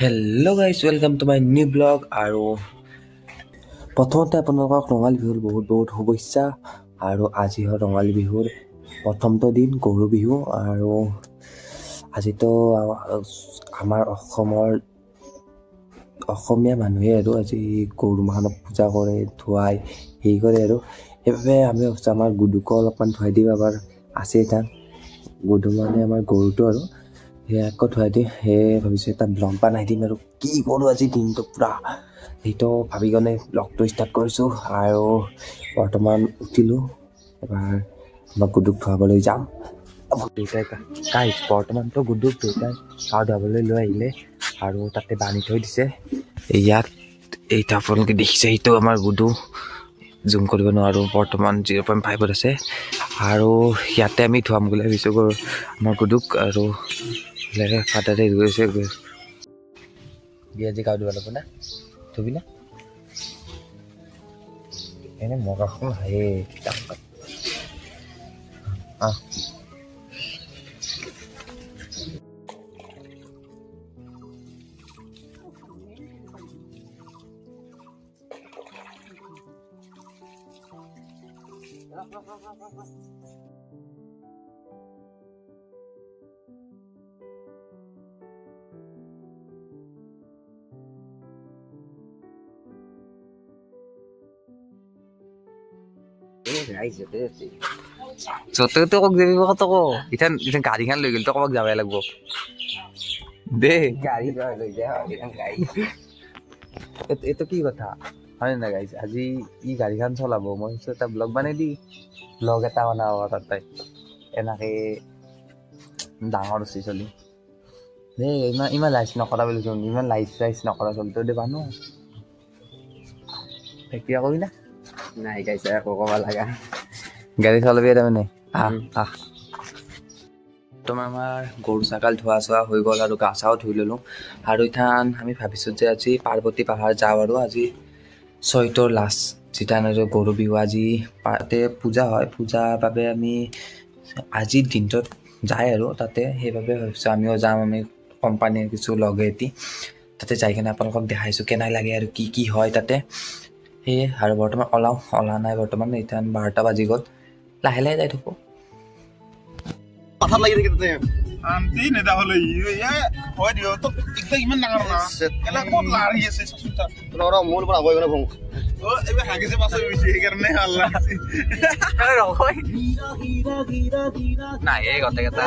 Hello' guys, welcome to my new blog. আৰু প্ৰথমতে আপোনালোকক ৰঙালী বিহুৰ বহুত বহুত শুভেচ্ছা। আৰু আজি হ'ল ৰঙালী বিহুৰ প্ৰথমটো দিন, গৰু বিহু। আৰু আজিতো আমাৰ অসমীয়া মানুহে আৰু আজি গৰু মাহক পূজা কৰে, ধুৱাই হেৰি কৰে। আৰু সেইবাবে আমি ভাবিছোঁ আমাৰ গুডুকো অলপমান ধুৱাই দিওঁ। আমাৰ আছে তাত গুডু মানে আমাৰ গৰুটো, আৰু সেয়াকো ধুৱাই দিওঁ। সেয়ে ভাবিছোঁ এটা ব্লগ বনাই দিম আৰু কি কৰোঁ আজি দিনটো পূৰা সেইটো ভাবি কেনে ব্লগটো ষ্টাৰ্ট কৰিছোঁ। আৰু বৰ্তমান উঠিলোঁ, এবাৰ আমাৰ গুডুক ধুৱাবলৈ যাম। দেউতাই গাইজ বৰ্তমানতো গুডুক দেউতাই গা ধুৱাবলৈ লৈ আহিলে আৰু তাতে বান্ধি থৈ দিছে। ইয়াত এইটো আপোনালোকে দেখিছে, এইটো আমাৰ গুডু, জুম কৰিব নোৱাৰোঁ, বৰ্তমান 0.5 আছে। আৰু ইয়াতে আমি ধুৱাম বুলি ভাবিছোঁ আমাৰ গুডুক। আৰু ফাদাৰে গৈছে বিয়াজি গা ধুব লাগিব না, ধুবি না এনে মগাখন হায়ে য'তে ত'তে কক যাবি কত ক ইথান গাড়ীখন লৈ গ'ল তো ক'ৰবাত যাবই লাগিব দে গাড়ী লৈ যায়। এইটো কি কথা হয় না গাইছ? আজি ই গাড়ীখন চলাব, মই এটা ব্লগ বনাই দি ব্লগ এটা বনাব তাতে এনেকে ডাঙৰ হৈছে চলি দেই। ইমান লাইচ নকৰা বুলি চোন, ইমান লাইচ নকৰা চলিটো দে বানো কিবা কবি না নাই গাইছে আকৌ ক'ব লগা গাড়ী চলাবি তাৰমানে তোমাৰ আমাৰ গৰু ছাগাল ধোৱা চোৱা হৈ গ'ল আৰু গা চাও ধুই ল'লোঁ। আৰু ইথান আমি ভাবিছোঁ যে আজি পাৰ্বতী পাহাৰ যাওঁ। আৰু আজি চৈতৰ লাষ্ট যেতিয়া গৰু বিহু, আজি তাতে পূজা হয়, পূজাৰ বাবে আমি আজিৰ দিনটোত যায় আৰু তাতে সেইবাবে ভাবিছোঁ আমিও যাম। আমি কোম্পানীৰ কিছু লগে এটি তাতে যাই কিনে আপোনালোকক দেখাইছোঁ কেনে লাগে আৰু কি কি হয় তাতে। সেয়ে আৰু বৰ্তমান ওলা নাই বৰ্তমান, এতিয়া 12টা বাজি গ'ল, লাহে লাহে যাই থাকোঁ। মাথাত লাগি থাকে তাতে আন্তি নেদা হলে হয় দিও তো একদম ইমান ডাঙৰ না এলা ক'ত লাৰি আছে চচুটা ৰ মোৰ পৰা গৈ গনে ভং ও এবে হাগিছে পাছে হৈছে সেইকাৰণে আল্লাহ আরে রকই না এই কথা কথা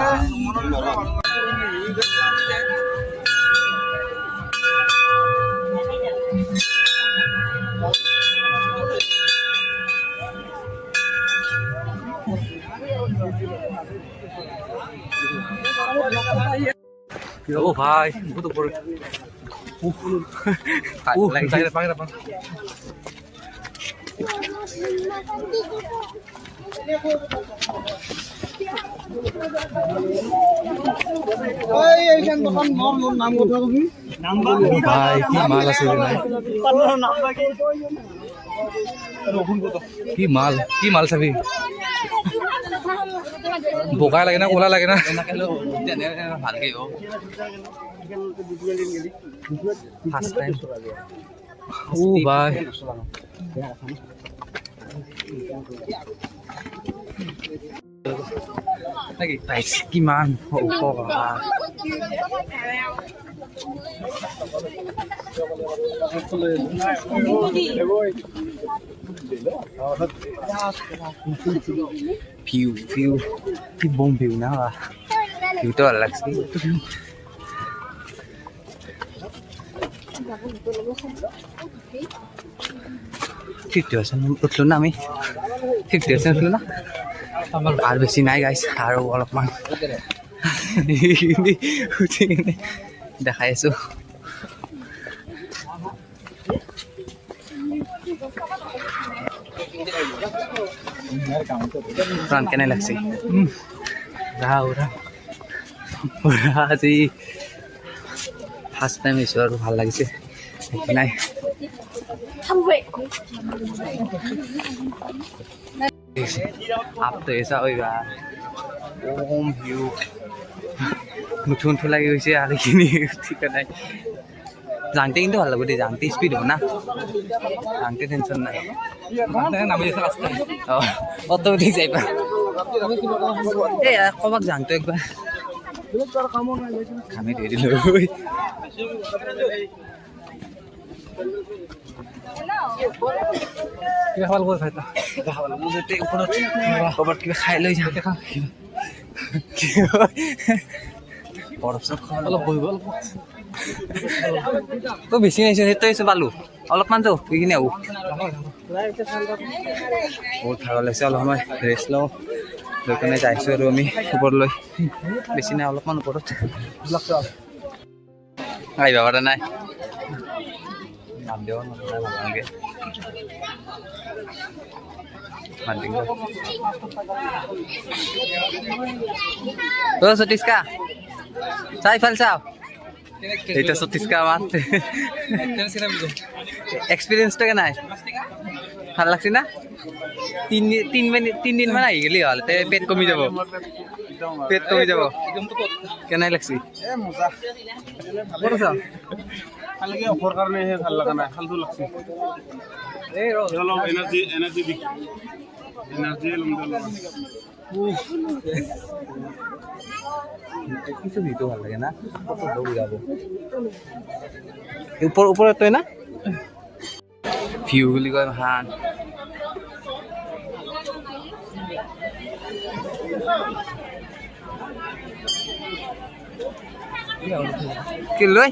ও ভাই কত বড় পাগলা ওই এইখান দোকান মোর নাম কথা কবি নাম ভাই কি মাল আছে রে ভাই, পাল্লার নাম কি রহুন কত কি মাল চাবি বোকা লাগে না কোলা লাগে না ভালকে ফার্স্ট টাইম ও ভাই নাকি প্রাইস কিমান ভিউ কি বম ভিউ না ভিউটা ভালো লাগছে। উঠলো না আমি 50% উঠলো না আমার আর বেশি নাই গাইছ আৰু অলপমান উঠি কিনে দেখাই আছো। প্ৰাণ কেনে লাগছে আজি ফাৰ্স্ট টাইম এসো আৰু ভাল লাগিছে নাই आप तो ऐसा होगा ओम व्यू मुठुन लगी हुई है ठीक है। যাওঁতে কিন্তু ভাল লাগিব দেই যাওঁতে স্পীড হ'ব না যাওঁতে টেনশ্যন নাই অঁ অট'মেটিক যাই পা এই ক'ৰবাত যাওঁতে একবাৰ খামি ধৰি দিলোঁ কিবা খাব ক'ৰবাত কিবা খাই লৈ যাওঁ বৰফ চৰফ অলপ বহিব তই বেছি নাহিছ সেইটো আহিছোঁ পালোঁ অলপমান যাওঁ সেইখিনি আহোঁ বহুত ভাগৰ লাগিছে অলপ সময় ৰেষ্ট লওঁ লৈ কেনে যাইছোঁ আৰু আমি ওপৰলৈ বেছি নাই অলপমান ওপৰত আহিব পৰা নাই নাম দিব নালাগে অ' সতীশকা চাই ফাল চাও এইটা সতীশকা আমার এক্সপিরিয়েন্সটা কেন ভাল লাগছে না তিন দিন মান আহি গেলি হল পেট কমি যাব কেনে লাগছি অফাৰ কাৰণেহে ভাল লগা নাই ফালতু লাগছে অলপ এনাৰ্জি কিছু ভিডিও ভাল লাগে না ওপৰত তই না ভিউ বুলি কয় ভাল কি লৈ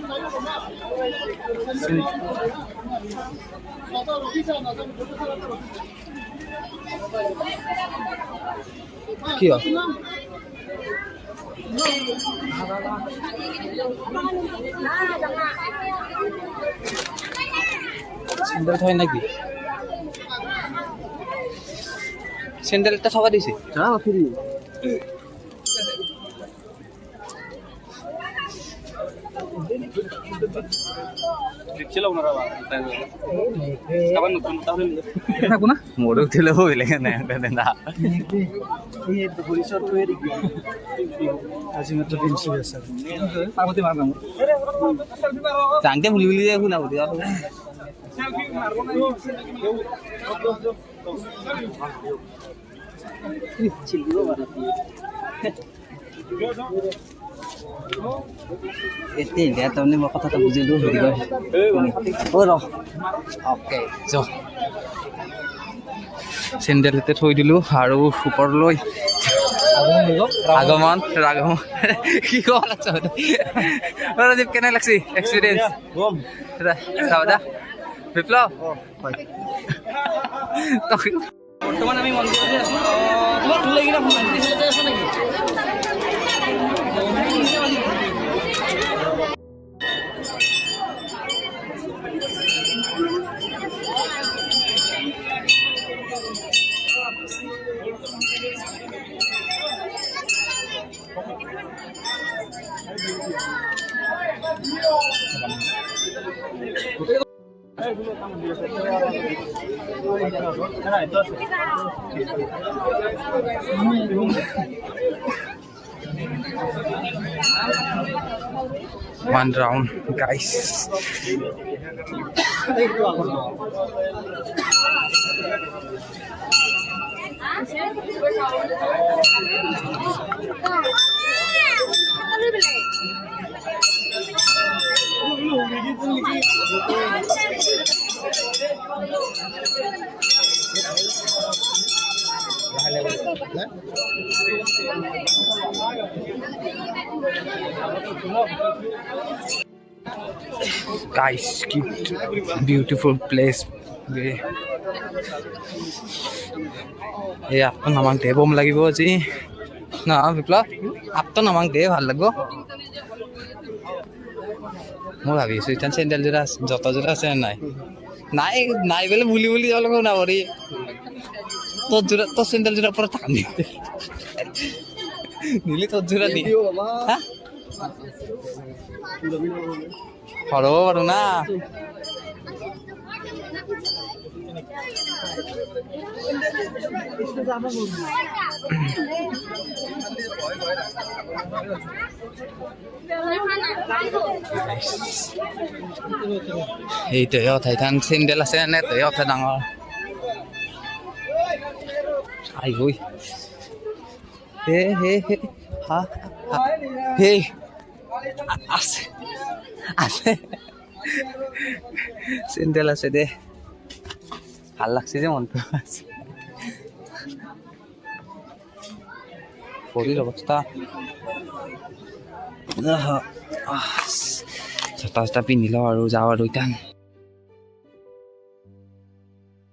কি স্যান্ডেল হয় নাকি স্যান্ডেলটা সবাই দিছে মোৰো উঠিলে বেলেগ নাই না যাওঁতে ভুলি ভুলি যায় শুনা বুলি এতিয়া তাৰমানে মই কথাটো বুজিলোঁ হেৰি কয় অ'কে চেণ্ডেল এতিয়া থৈ দিলোঁ আৰু ওপৰলৈ আগমন কি ক'ব লাগছে ৰাজীৱ কেনে লাগছি এক্সপিৰিয়েঞ্চ চাওঁ দা বিপ্লৱ বৰ্তমান আমি মন্দিৰতে আছোঁ তোমাক তোলে কিনা আছো নেকি One round, guys. Guys, beautiful place. आप तो नमक दे बम लगी जी ना विप्लव आप तो नमक दे ভাল লাগব মই ভাবিছো ইতান চেন্ডেল জোৰা জোতা জোৰা আছে নাই নাই নাই বলে বুলি বুলি যাব লাগব না বৰি তোৰ চেন্ডেল জোৰা পুৰো টান নিলি তোৰ জোৰা দি হ্যাঁ হৰব পাৰো না এইটোৱে অথাইথান চেণ্ডেল আছে নে তই অথা ডাঙৰ আহিবই হে হে হে হা হে আছে আছে চেণ্ডেল আছে দে ভাল লাগছে যে মনটো ভৰিৰ অৱস্থা জোতা চোতা পিন্ধি লওঁ আৰু যাওঁ আৰু এতিয়া